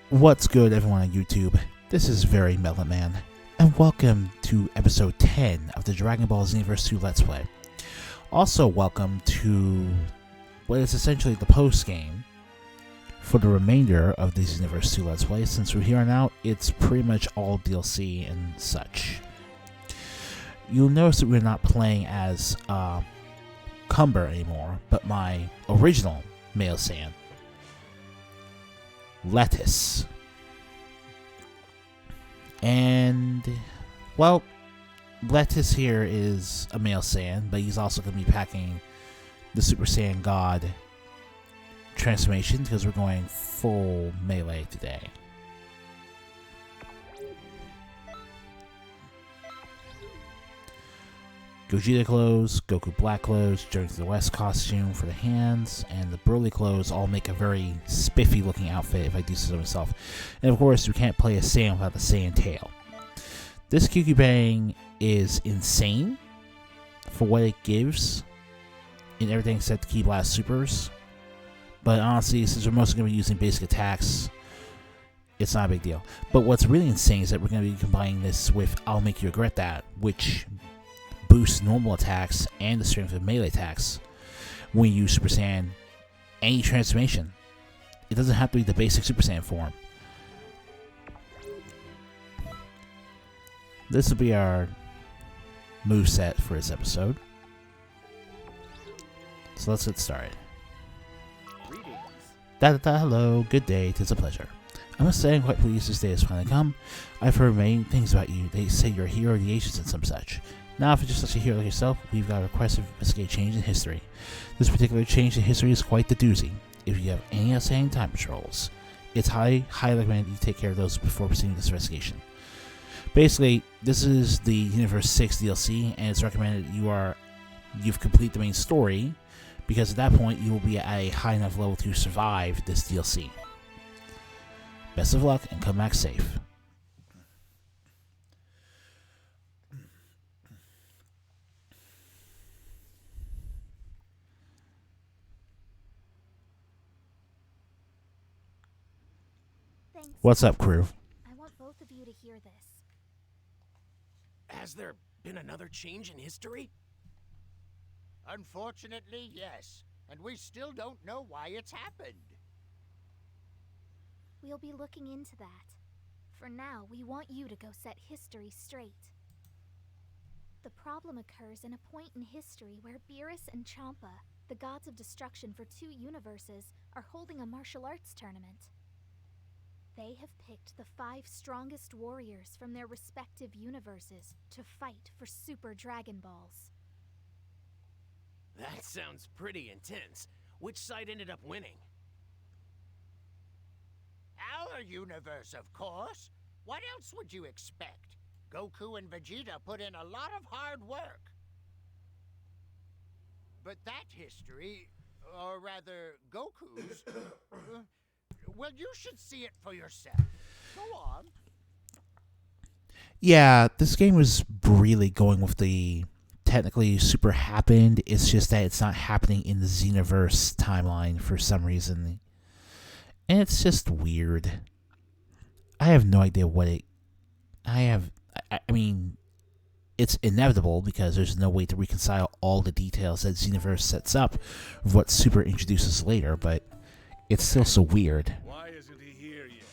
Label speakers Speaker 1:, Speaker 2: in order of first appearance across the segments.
Speaker 1: What's good, everyone on YouTube? This is Very Melon Man, and welcome to episode 10 of the Dragon Ball Xenoverse 2 Let's Play. Also, welcome to what is essentially the post-game for the remainder of the Xenoverse 2 Let's Play. Since we're here on out, it's pretty much all DLC and such. You'll notice that we're not playing as Cumber anymore, but my original male Saiyan, Lettuce. And, well, Lettuce here is a male Saiyan, but he's also going to be packing the Super Saiyan God transformation because we're going full melee today. Gogeta clothes, Goku black clothes, Journey to the West costume for the hands, and the Broly clothes all make a very spiffy looking outfit if I do so myself. And of course, we can't play a Saiyan without the Saiyan tail. This QQ Bang is insane for what it gives in everything except the Ki Blast Supers. But honestly, since we're mostly going to be using basic attacks, it's not a big deal. But what's really insane is that we're going to be combining this with I'll Make You Regret That, which boosts normal attacks and the strength of melee attacks when you use Super Saiyan any transformation. It doesn't have to be the basic Super Saiyan form. This will be our moveset for this episode. So let's get started. Hello, good day, 'tis a pleasure. I must say I'm quite pleased this day has finally come. I've heard many things about you. They say you're a hero of the ages and some such. Now, if you're just such a hero like yourself, we've got a request to investigate change in history. This particular change in history is quite the doozy. If you have any outstanding time patrols, it's highly recommended you take care of those before proceeding with this investigation. Basically, this is the Universe 6 DLC, and it's recommended you've completed the main story, because at that point you will be at a high enough level to survive this DLC. Best of luck and come back safe.
Speaker 2: Thanks.
Speaker 1: What's up, crew?
Speaker 2: I want both of you to hear this.
Speaker 3: Has there been another change in history?
Speaker 4: Unfortunately, yes. And we still don't know why it's happened.
Speaker 2: We'll be looking into that. For now, we want you to go set history straight. The problem occurs in a point in history where Beerus and Champa, the gods of destruction for two universes, are holding a martial arts tournament. They have picked the 5 strongest warriors from their respective universes to fight for Super Dragon Balls.
Speaker 3: That sounds pretty intense. Which side ended up winning?
Speaker 4: Our universe, of course. What else would you expect? Goku and Vegeta put in a lot of hard work. But that history, or rather, Goku's, well, you should see it for yourself. Go on.
Speaker 1: Yeah, this game was really going with the technically super happened. It's just that it's not happening in the Xenoverse timeline for some reason. And it's just weird. I have no idea what it... I mean, it's inevitable because there's no way to reconcile all the details that Xenoverse sets up with what Super introduces later, but it's still so weird.
Speaker 5: Why isn't he here yet?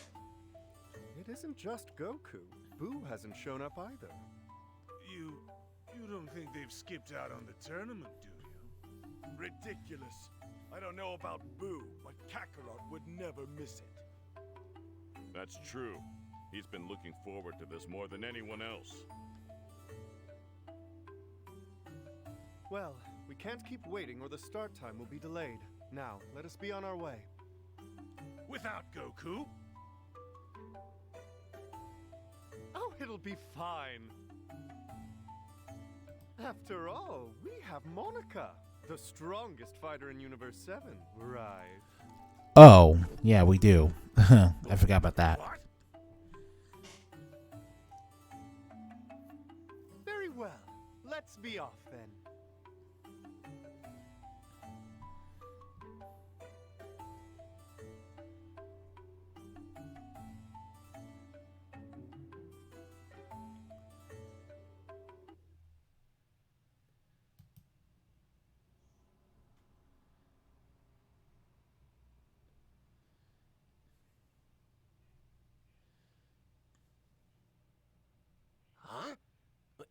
Speaker 6: It isn't just Goku. Boo hasn't shown up either.
Speaker 5: You don't think they've skipped out on the tournament, do you? Ridiculous. I don't know about Boo, but Kakarot would never miss it.
Speaker 7: That's true. He's been looking forward to this more than anyone else.
Speaker 6: Well, we can't keep waiting or the start time will be delayed. Now, let us be on our way.
Speaker 5: Without Goku?
Speaker 6: Oh, it'll be fine. After all, we have Monica, the strongest fighter in Universe 7, right?
Speaker 1: Oh, yeah, we do. I forgot about that.
Speaker 5: What?
Speaker 6: Very well. Let's be off then.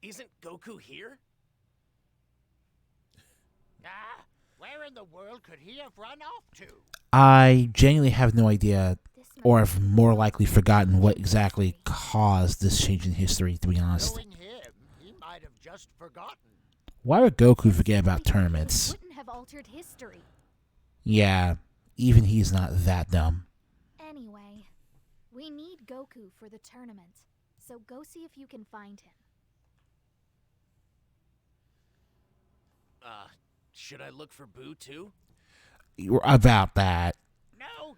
Speaker 3: Isn't Goku here?
Speaker 4: Ah, where in the world could he have run off to?
Speaker 1: I genuinely have no idea,
Speaker 2: This
Speaker 1: or
Speaker 2: must
Speaker 1: have
Speaker 2: be
Speaker 1: more
Speaker 2: the
Speaker 1: likely
Speaker 2: Goku
Speaker 1: forgotten what
Speaker 2: history.
Speaker 1: exactly caused this change in history, to be honest.
Speaker 4: Knowing him, he might have just forgotten.
Speaker 1: Why would Goku
Speaker 2: This
Speaker 1: forget about
Speaker 2: silly kid
Speaker 1: tournaments?
Speaker 2: wouldn't have altered history.
Speaker 1: Yeah, even he's not that dumb.
Speaker 2: Anyway, we need Goku for the tournament, so go see if you can find him.
Speaker 3: Should I look for Boo too?
Speaker 1: About that.
Speaker 4: No,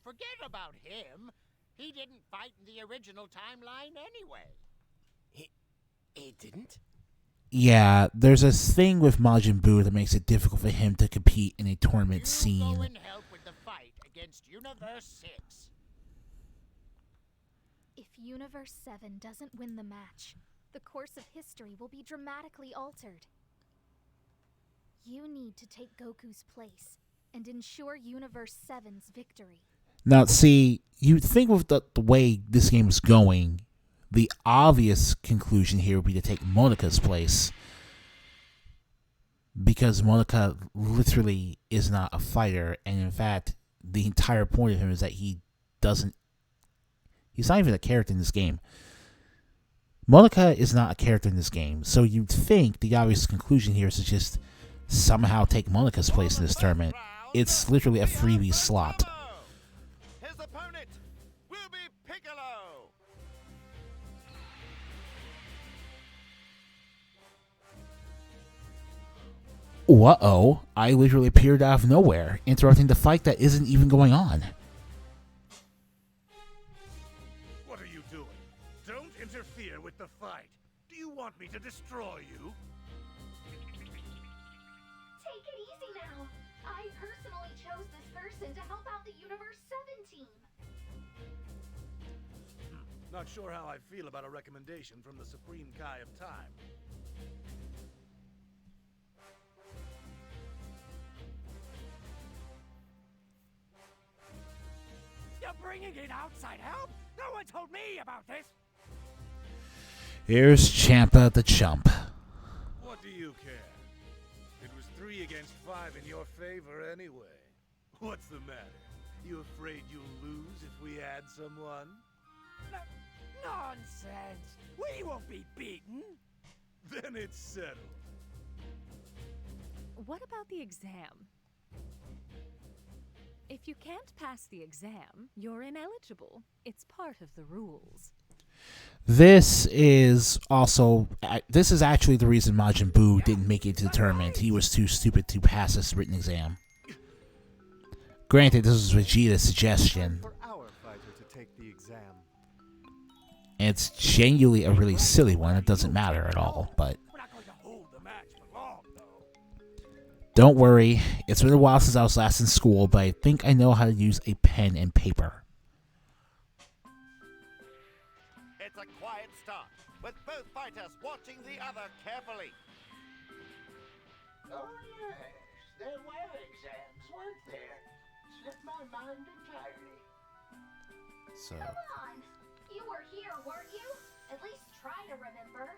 Speaker 4: forget about him. He didn't fight in the original timeline anyway.
Speaker 3: He didn't?
Speaker 1: Yeah, there's a thing with Majin Buu that makes it difficult for him to compete in a tournament
Speaker 4: You go
Speaker 1: scene.
Speaker 4: and help with the fight against Universe 6.
Speaker 2: If Universe 7 doesn't win the match, the course of history will be dramatically altered. You need to take Goku's place and ensure Universe 7's victory.
Speaker 1: Now, see, you think with the way this game is going, the obvious conclusion here would be to take Monika's place. Because Monika literally is not a fighter, and in fact, the entire point of him is that he's not even a character in this game. Monika is not a character in this game, so you'd think the obvious conclusion here is to just somehow take Monika's place in this tournament. It's literally a freebie slot.
Speaker 6: His opponent will be Piccolo.
Speaker 1: Uh-oh, I literally appeared out of nowhere, interrupting the fight that isn't even going on.
Speaker 5: What are you doing? Don't interfere with the fight. Do you want me to destroy you?
Speaker 2: Take it easy now. I personally chose this person to help out the Universe 7 team.
Speaker 5: Not sure how I feel about a recommendation from the Supreme Kai of Time.
Speaker 3: You're bringing in outside help? No one told me about this!
Speaker 1: Here's Champa the Chump.
Speaker 5: What do you care? It was 3 against 5 in your favor anyway. What's the matter? You afraid you'll lose if we add someone?
Speaker 3: Nonsense! We won't be beaten!
Speaker 5: Then it's settled.
Speaker 8: What about the exam? If you can't pass the exam, you're ineligible. It's part of the rules.
Speaker 1: This is actually the reason Majin Buu didn't make it to the tournament. He was too stupid to pass this written exam. Granted, this was Vegeta's suggestion.
Speaker 6: For our fighter to take the exam.
Speaker 1: And it's genuinely a really silly one. It doesn't matter at all, but
Speaker 3: We're not going to hold the match for long, though.
Speaker 1: don't worry. It's been a while since I was last in school, but I think I know how to use a pen and paper.
Speaker 9: It's a quiet start, with both fighters watching the other carefully.
Speaker 4: Oh, yes. There were exams, weren't there? Slipped my mind entirely.
Speaker 1: So,
Speaker 2: Come on! You were here, weren't you? At least try to remember.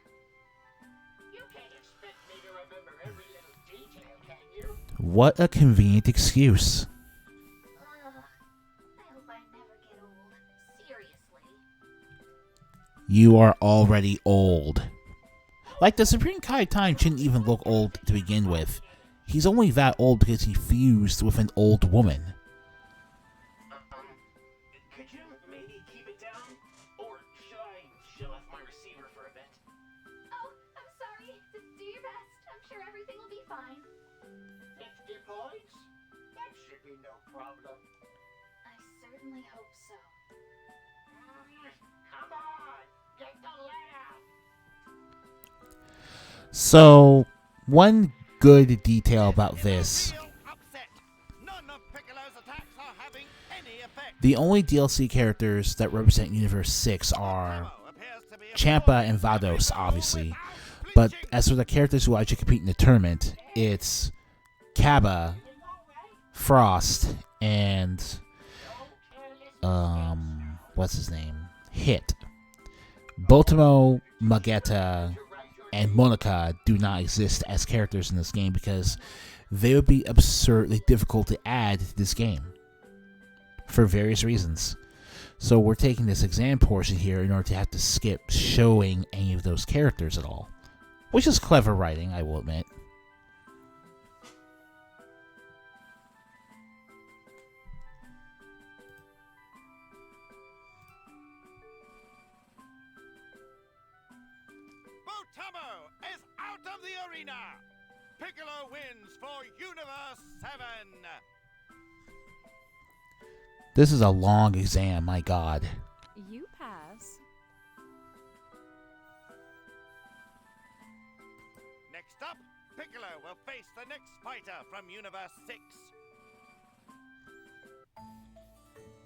Speaker 4: You can't expect me to remember every little detail, can you?
Speaker 1: what a convenient excuse.
Speaker 2: I hope I never get old. Seriously.
Speaker 1: You are already old. Like, the Supreme Kai of Time shouldn't even look old to begin with. He's only that old because he fused with an old woman.
Speaker 3: Could you maybe keep it down? Or should I shut off my receiver for a bit?
Speaker 2: Oh, I'm sorry. Do your best. I'm sure everything will be fine.
Speaker 4: 50 points? That should be no problem.
Speaker 2: I certainly hope so.
Speaker 4: Come on, get the lead out.
Speaker 1: So, one good detail about this.
Speaker 9: Real upset. None of Piccolo's attacks are having any effect.
Speaker 1: The only DLC characters that represent Universe 6 are Champa and Vados, obviously. But as for the characters who actually compete in the tournament, it's Kaba, Frost, and what's his name? Hit. Botomo, Magetta, and Monica do not exist as characters in this game because they would be absurdly difficult to add to this game for various reasons. So we're taking this exam portion here in order to have to skip showing any of those characters at all, which is clever writing, I will admit.
Speaker 9: Butamo is out of the arena! Piccolo wins for Universe 7!
Speaker 1: This is a long exam, my god.
Speaker 8: You pass.
Speaker 9: Next up, Piccolo will face the next fighter from Universe 6.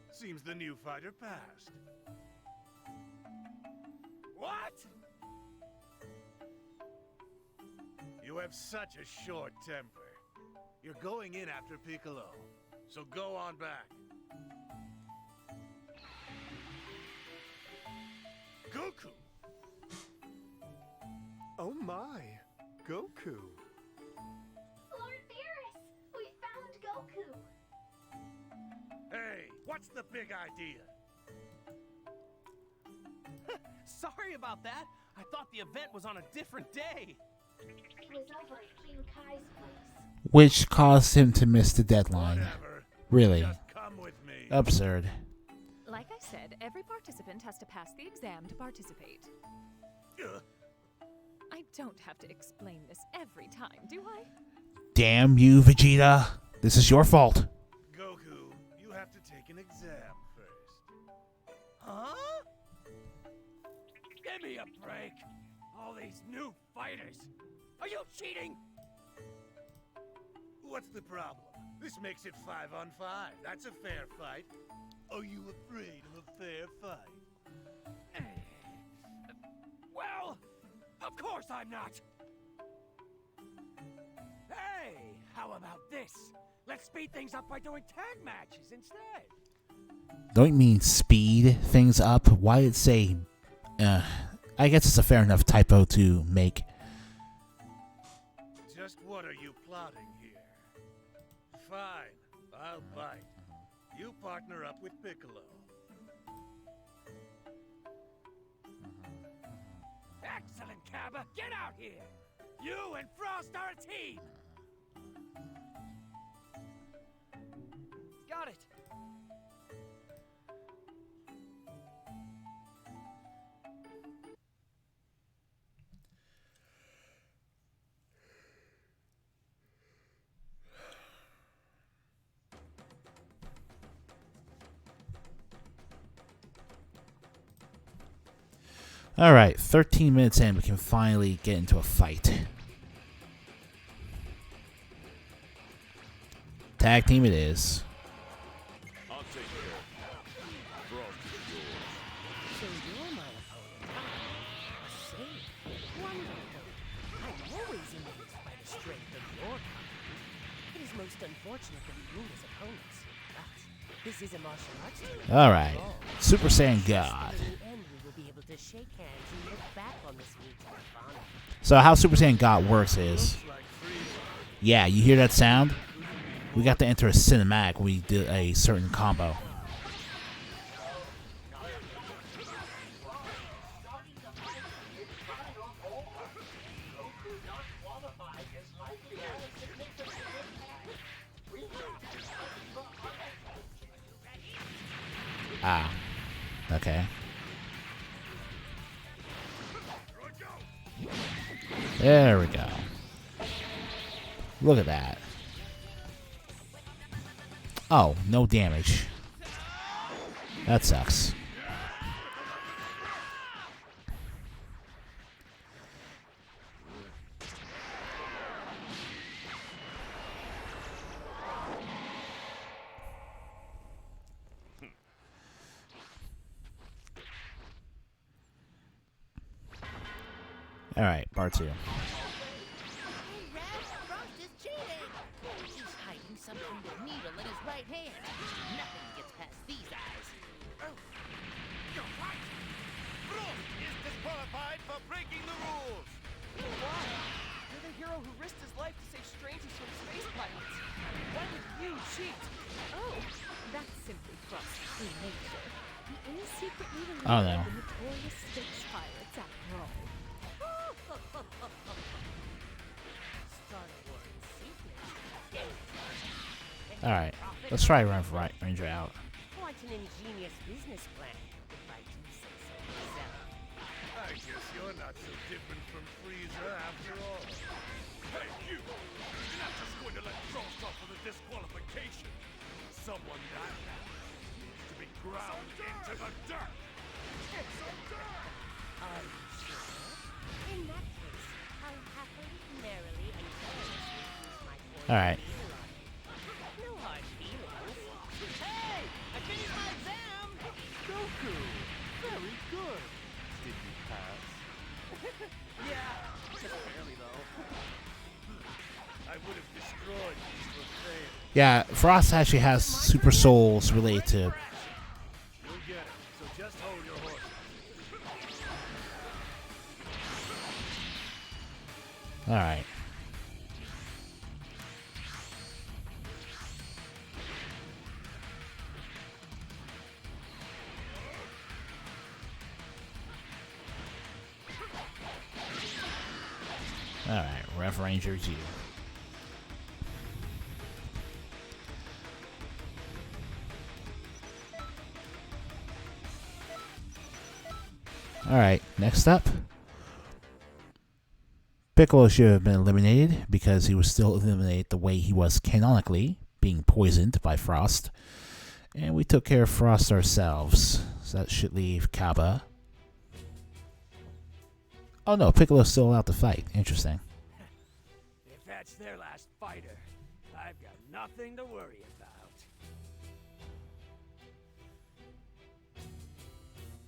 Speaker 5: Seems the new fighter passed.
Speaker 9: What?
Speaker 5: You have such a short temper. You're going in after Piccolo, so go on back. Goku!
Speaker 6: Oh my, Goku.
Speaker 2: Lord Beerus! We found Goku!
Speaker 5: Hey, what's the big idea?
Speaker 3: Sorry about that. I thought the event was on a different day.
Speaker 2: It was over at King Kai's place.
Speaker 1: Which caused him to miss the deadline.
Speaker 5: Whatever.
Speaker 1: Really.
Speaker 5: Just come with me.
Speaker 1: Absurd.
Speaker 8: Like I said, every participant has to pass the exam to participate. I don't have to explain this every time, do I?
Speaker 1: Damn you, Vegeta. This is your fault.
Speaker 5: Goku, you have to take an exam first.
Speaker 3: Huh? Give me a break. All these new fighters. Are you cheating?
Speaker 5: What's the problem? This makes it 5-on-5. That's a fair fight. Are you afraid of a fair fight?
Speaker 3: Well, of course I'm not. Hey, how about this? Let's speed things up by doing tag matches instead.
Speaker 1: Don't you mean speed things up? Why did it say... I guess it's a fair enough typo to make.
Speaker 5: Just what are you plotting here? Fine, I'll bite. You partner up with Piccolo.
Speaker 3: Excellent, Cabba. Get out here. You and Frost are a team. Got it.
Speaker 1: Alright, 13 minutes in, we can finally get into a fight. Tag team it is.
Speaker 7: I'll take care of you. Frost is yours.
Speaker 10: So you're my opponent, huh? A saint. Wonderful. I'm always amazed by the strength of your kind. It is most unfortunate that we lose as opponents. But this is a martial arts tournament.
Speaker 1: Alright, Super Saiyan God.
Speaker 10: In the end, we will be able to shake hands and look back on this meet to have fun.
Speaker 1: So how Super Saiyan God works is... Yeah, you hear that sound? We got to enter a cinematic when we did a certain combo. Ah, okay. There we go. Look at that. Oh, no damage. That sucks. All right, part 2.
Speaker 10: Hey, Raz, Frost is cheating! He's hiding something with needle in his right hand. Nothing gets past these eyes.
Speaker 9: Oh, you're right. Frost is disqualified for breaking the rules.
Speaker 11: hero who risked his life to save strangers from space pirates. Why would you cheat?
Speaker 8: Oh, that's simply Frost's true nature. He is secretly the
Speaker 1: Oh,
Speaker 8: leader
Speaker 1: no.
Speaker 8: of the notorious space pirates after all.
Speaker 10: Star Wars secret.
Speaker 1: Alright, let's try Run for Ranger out.
Speaker 10: Quite an ingenious business plan, if I do say so myself.
Speaker 5: I guess you're not so different from Frieza after all. Hey, you! You're not just going to let Frost off with a disqualification. Someone that needs to be ground into the dirt.
Speaker 10: Are you sure? In that case, I'll happily, merrily, and carelessly use my poison
Speaker 1: Alright.
Speaker 10: needle on you. No hard feelings.
Speaker 11: Hey! I finished my exam!
Speaker 6: Goku! Very good. Did you pass?
Speaker 11: Yeah, just barely though.
Speaker 5: I would have destroyed these for fail.
Speaker 1: Yeah, Frost actually has super souls related to.
Speaker 5: You'll get it, so just hold your horses.
Speaker 1: Alright. Alright, Rev Ranger's you. Alright, next up. Piccolo should have been eliminated because he was still eliminated the way he was canonically, being poisoned by Frost. And we took care of Frost ourselves. So that should leave Kaba. Oh no, Piccolo's still allowed to fight. Interesting.
Speaker 4: If that's their last fighter, I've got nothing to worry about.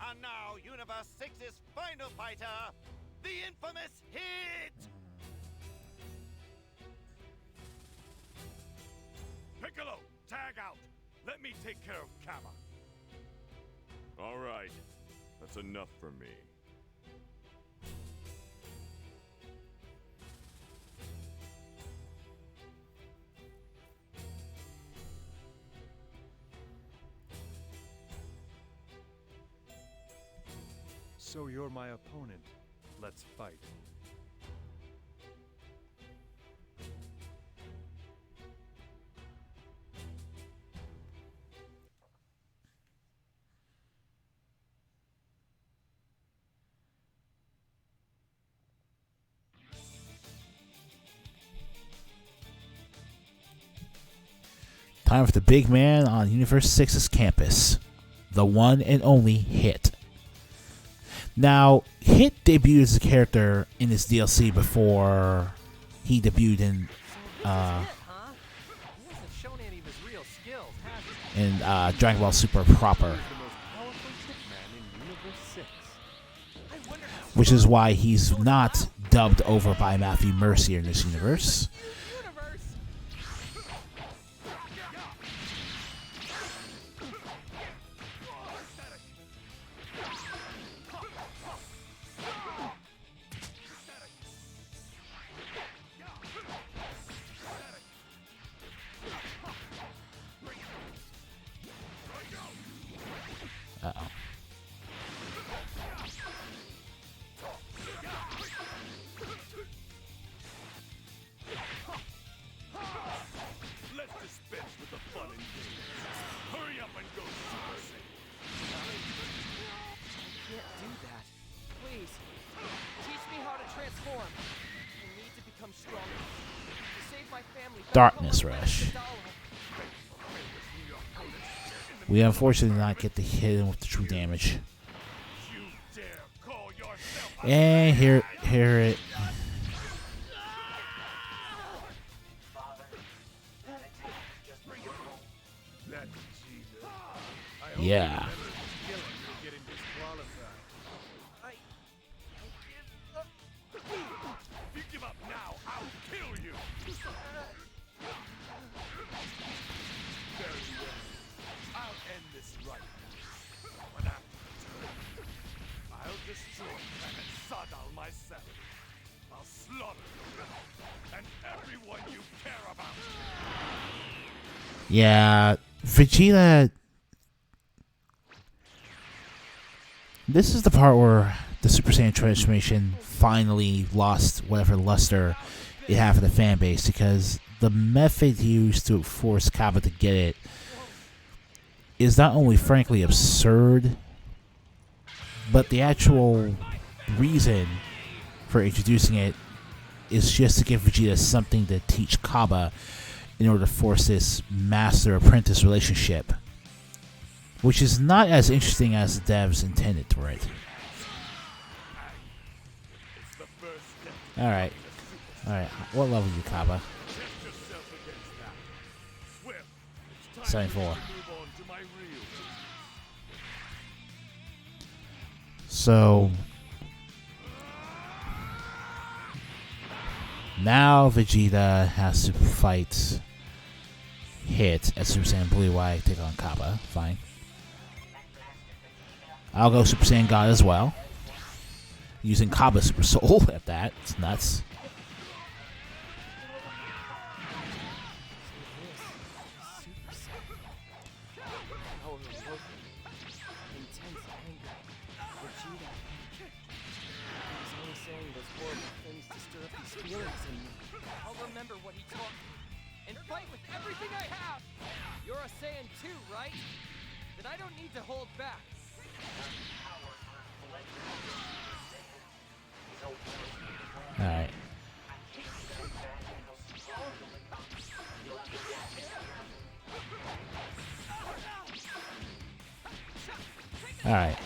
Speaker 9: And now, Universe 6's final fighter, the infamous Hit!
Speaker 5: Piccolo, tag out. Let me take care of Kama.
Speaker 7: All right. That's enough for me.
Speaker 6: So you're my opponent. Let's fight.
Speaker 1: Time for the big man on Universe 6's campus. The one and only Hit. Now, Hit debuted as a character in this DLC before he debuted in Dragon Ball Super proper. Which is why he's not dubbed over by Matthew Mercier in this universe. Uh-oh.
Speaker 5: Let's dispense with the fun and games. Hurry up and go Super Saiyan.
Speaker 11: Can't do that. Please, teach me how to transform. I need to become stronger. To save my family.
Speaker 1: Darkness Rush. We unfortunately did not get to hit him with the true damage. And here it. Yeah.
Speaker 5: If you give up now, I'll kill you. Very well. I'll end this right now. But after I'll destroy Planet Sadal myself. I'll slaughter you. everyone you care about.
Speaker 1: Yeah, Vegeta. This is the part where the Super Saiyan transformation finally lost whatever luster it had for the fan base, because the method used to force Kappa to get it is not only frankly absurd, but the actual reason for introducing it is just to give Vegeta something to teach Kappa in order to force this master-apprentice relationship, which is not as interesting as the devs intended for it. Alright. What level are you, Kappa? 74. So now Vegeta has to fight Hit at Super Saiyan Blue while I take on Kappa. Fine. I'll go Super Saiyan God as well, using Kappa Super Soul at that. It's nuts.
Speaker 11: I'll remember what he taught me and fight with everything I have. You're a Saiyan too, right? Then I don't need to hold back.
Speaker 1: Alright. Alright.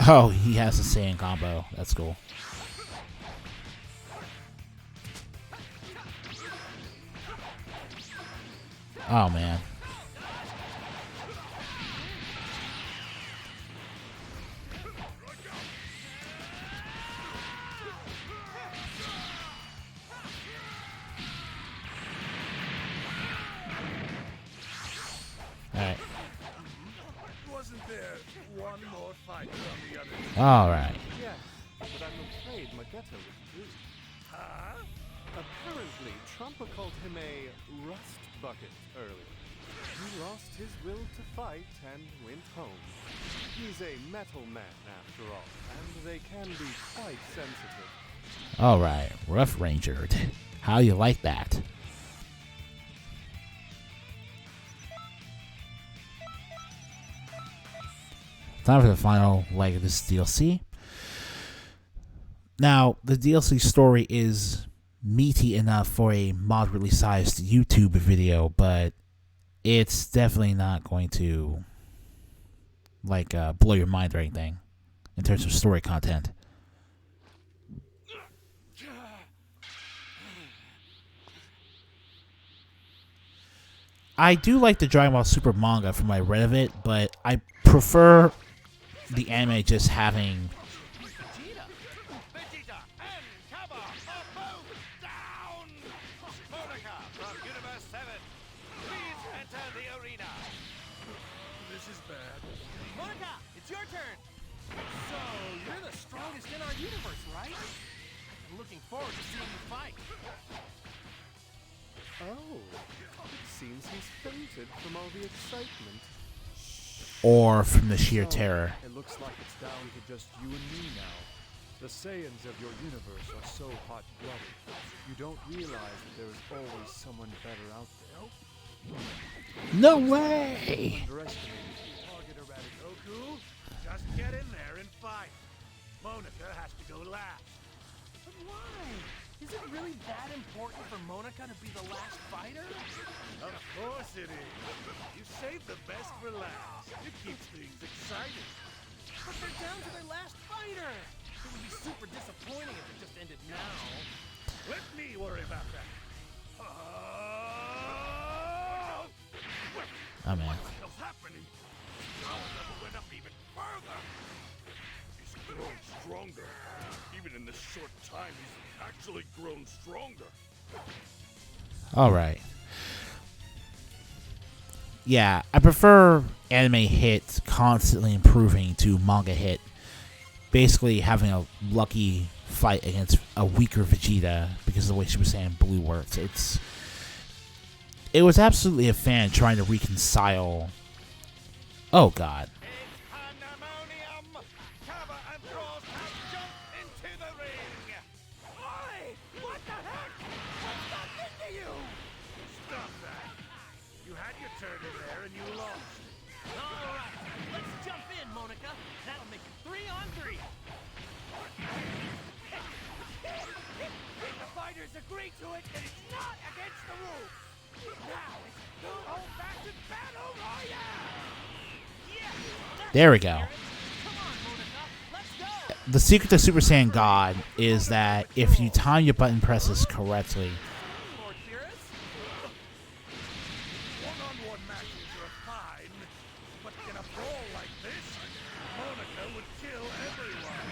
Speaker 1: Oh, he has a Saiyan combo. That's cool. Oh, man. Alright.
Speaker 5: Wasn't there one more fighter on the other team?
Speaker 1: Alright.
Speaker 6: Yes, but I'm afraid Magetta withdrew.
Speaker 5: Huh?
Speaker 6: Apparently, Trumpa called him a rust bucket earlier. He lost his will to fight and went home. He's a metal man, after all, and they can be quite sensitive.
Speaker 1: Alright. Rough Rangered. How you like that? Time for the final leg of this DLC. Now, the DLC story is meaty enough for a moderately sized YouTube video, but it's definitely not going to blow your mind or anything in terms of story content. I do like the Dragon Ball Super manga from what I read of it, but I prefer the anime just having
Speaker 9: Vegeta and Kappa are both down! Monica from Universe 7, please enter the arena.
Speaker 5: This is bad.
Speaker 11: Monica, it's your turn. So, you're the strongest in our universe, right? I've been looking forward to seeing you fight.
Speaker 6: Oh, it seems he's fainted from all the excitement.
Speaker 1: or from the sheer terror.
Speaker 12: It looks like it's down to just you and me now. The Saiyans of your universe are so hot-blooded. You don't realize that there is always someone better out there.
Speaker 1: No way!
Speaker 12: Underestimated you.
Speaker 5: Target erratic Goku, just get in there and fight. Monica has to go last.
Speaker 11: But why? Is it really that important for Monica to be the last fighter?
Speaker 5: Of course it is. You save the best for last. It keeps things exciting.
Speaker 11: But they're down to their last fighter. It would be super disappointing if it just ended now.
Speaker 5: Let me worry about that.
Speaker 1: Oh man.
Speaker 5: What the hell's happening? Power level went up even further. He's grown stronger. Even in this short time, he's actually grown stronger.
Speaker 1: Alright. Yeah, I prefer anime hit constantly improving to manga hit, basically having a lucky fight against a weaker Vegeta because of the way Super Saiyan Blue works. It was absolutely a fan trying to reconcile. Oh God.
Speaker 9: Agree to it, and it's not against the rules. Now it's good old-fashioned battle royale.
Speaker 1: There we go. The secret to Super Saiyan God is that if you time your button presses correctly,
Speaker 5: One-on-one matches are fine, but in a brawl like this, Monica would kill everyone.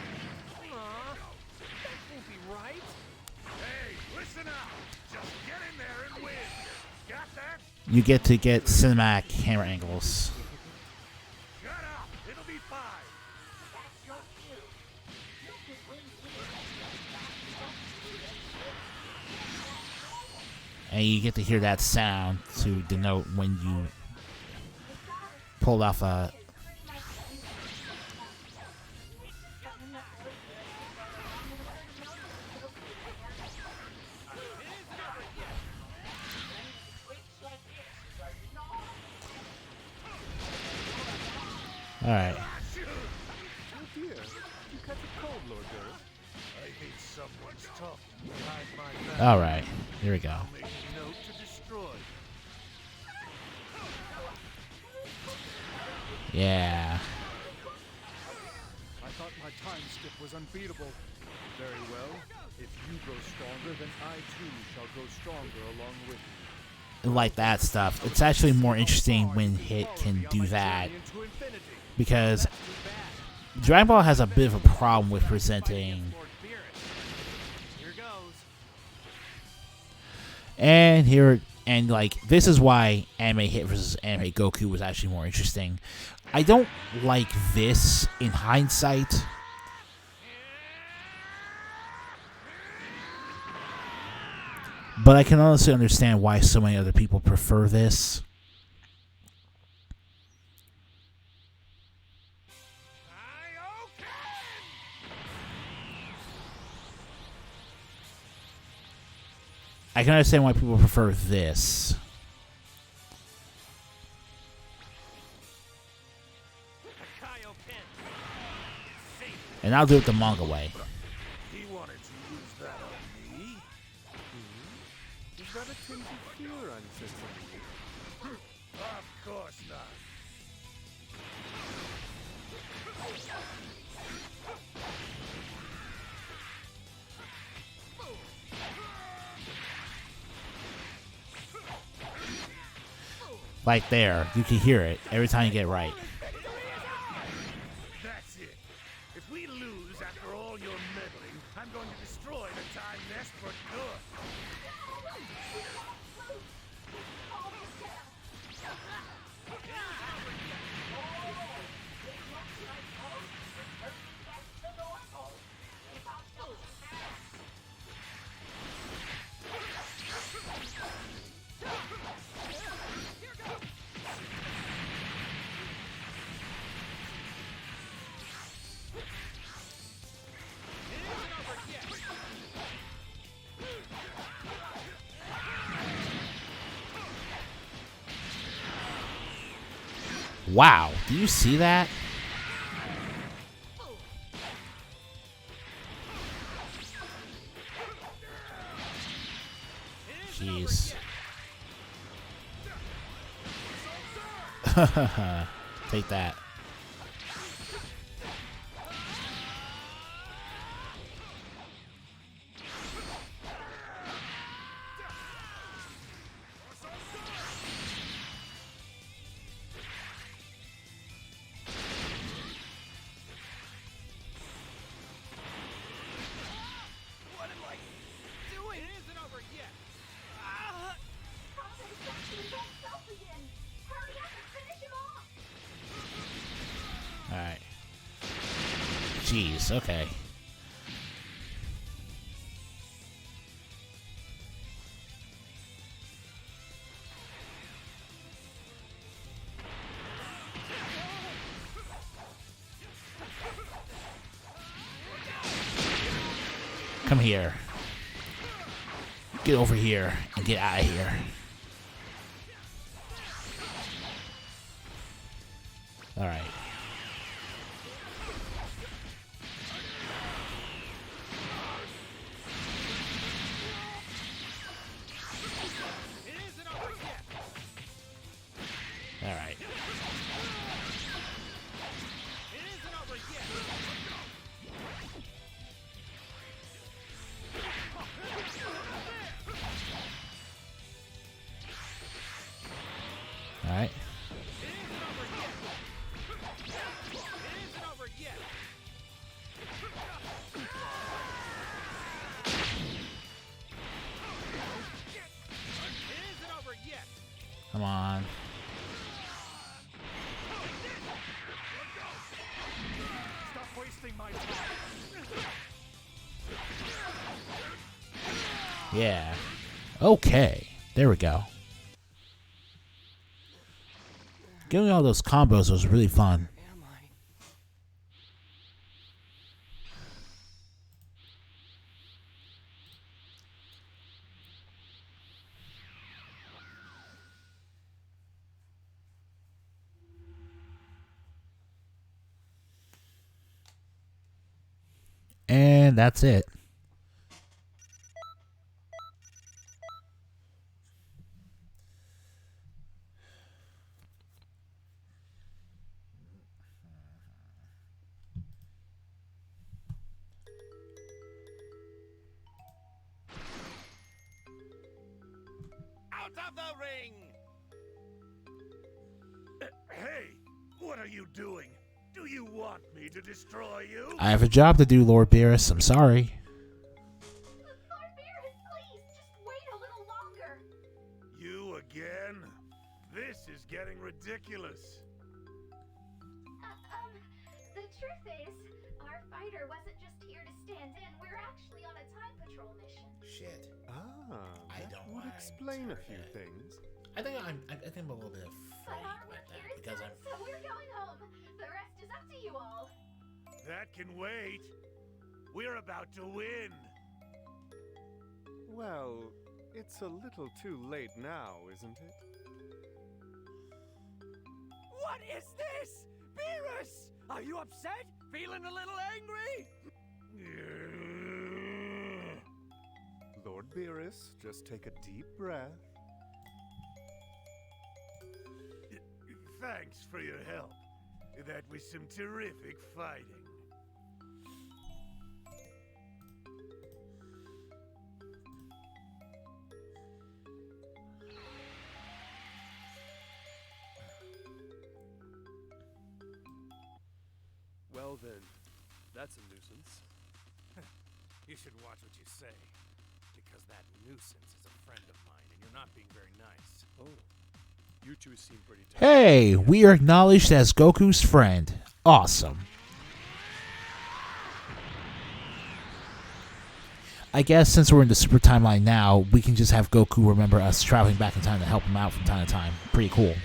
Speaker 11: Aw, that won't be right.
Speaker 5: Hey, listen up! Just get in there and win! Got that?
Speaker 1: you get to get cinematic camera angles.
Speaker 5: Shut up! It'll be fine!
Speaker 1: And you get to hear that sound to denote when you pulled off a... Alright.
Speaker 6: Oh dear, you catch a cold, Lord Garrett.
Speaker 5: I hate someone's talking behind my back.
Speaker 1: Alright, here we go.
Speaker 5: Make note to destroy.
Speaker 1: Yeah.
Speaker 12: I thought my time skip was unbeatable. Very well. If you grow stronger, then I too shall grow stronger along with you.
Speaker 1: Like that stuff. It's actually more interesting when Hit can do that. Because Dragon Ball has a bit of a problem with presenting... And here... And, like, this is why Anime Hit versus Anime Goku was actually more interesting. I don't like this in hindsight. But I can honestly understand why so many other people prefer this. I can understand why people prefer this. And I'll do it the manga way.
Speaker 5: He wanted to use that on me.
Speaker 6: Is that a tinge of fear I'm sensing?
Speaker 5: Of course not.
Speaker 1: Like there, you can hear it every time you get it right.
Speaker 5: That's it. If we lose after all your meddling, I'm going to destroy the time nest for good.
Speaker 1: Wow, do you see that? Jeez. Take that.
Speaker 11: What am I doing? It isn't over yet. Ah!
Speaker 2: Hurry up and finish him off!
Speaker 1: jeez, okay. Come here. Get over here and get out of here. Alright. Alright. Alright. Come on.
Speaker 5: Stop wasting my time.
Speaker 1: Yeah. Okay. There we go. Getting all those combos was really fun. And that's it.
Speaker 9: Out of the ring!
Speaker 5: Hey, what are you doing? Do you want me to destroy you?
Speaker 1: I have a job to do, Lord Beerus. I'm sorry.
Speaker 2: Lord Beerus, please, just wait a little longer.
Speaker 5: You again? This is getting ridiculous.
Speaker 2: The truth is, our fighter wasn't just here to stand in. We're actually on a time patrol mission.
Speaker 1: Shit.
Speaker 6: That
Speaker 1: don't
Speaker 6: would
Speaker 1: mind
Speaker 6: explain a few
Speaker 1: it.
Speaker 6: things.
Speaker 1: I think I'm a little bit
Speaker 2: But
Speaker 1: afraid
Speaker 2: our
Speaker 1: about
Speaker 2: work
Speaker 1: that
Speaker 2: here is
Speaker 1: because
Speaker 2: done,
Speaker 1: I'm.
Speaker 2: so we're going home. The rest is up to you all.
Speaker 5: That can wait. We're about to win.
Speaker 6: Well, it's a little too late now, isn't it?
Speaker 11: What is this? Beerus! Are you upset? Feeling a little angry?
Speaker 6: Lord Beerus, just take a deep breath.
Speaker 5: Thanks for your help. That was some terrific fighting.
Speaker 12: Well then, that's a nuisance.
Speaker 9: You should watch what you say, because that nuisance is a friend of mine, and you're not being very nice.
Speaker 12: Oh, you two seem pretty tough.
Speaker 1: Hey, we are acknowledged as Goku's friend. Awesome. I guess since we're in the super timeline now, we can just have Goku remember us traveling back in time to help him out from time to time. Pretty cool.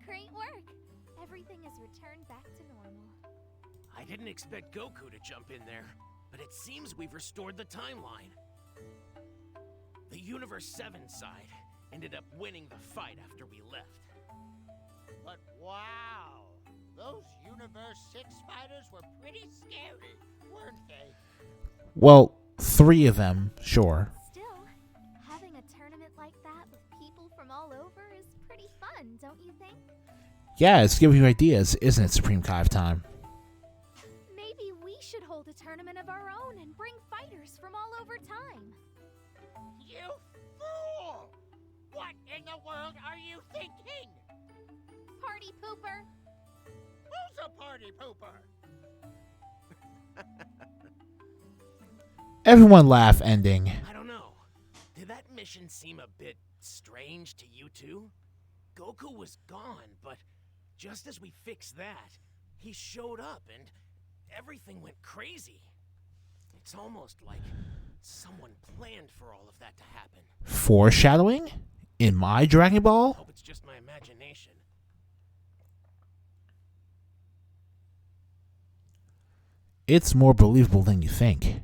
Speaker 2: Great work. Everything is returned back to normal.
Speaker 11: I didn't expect Goku to jump in there, but it seems we've restored the timeline. The Universe 7 side ended up winning the fight after we left.
Speaker 4: But wow, those Universe 6 fighters were pretty scary, weren't they?
Speaker 1: Well, 3 of them, sure.
Speaker 2: Still, having a tournament
Speaker 1: Yeah, it's giving you ideas, isn't it, Supreme Kai of Time?
Speaker 2: Maybe we should hold a tournament of our own and bring fighters from all over time.
Speaker 4: You fool! What in the world are you thinking?
Speaker 2: Party pooper!
Speaker 4: Who's a party pooper?
Speaker 1: Everyone laugh ending.
Speaker 11: I don't know. Did that mission seem a bit strange to you two? Goku was gone, but just as we fixed that, he showed up and everything went crazy. It's almost like someone planned for all of that to happen.
Speaker 1: Foreshadowing? In my Dragon
Speaker 11: I
Speaker 1: Ball?
Speaker 11: hope it's just my imagination.
Speaker 1: It's more believable than you think.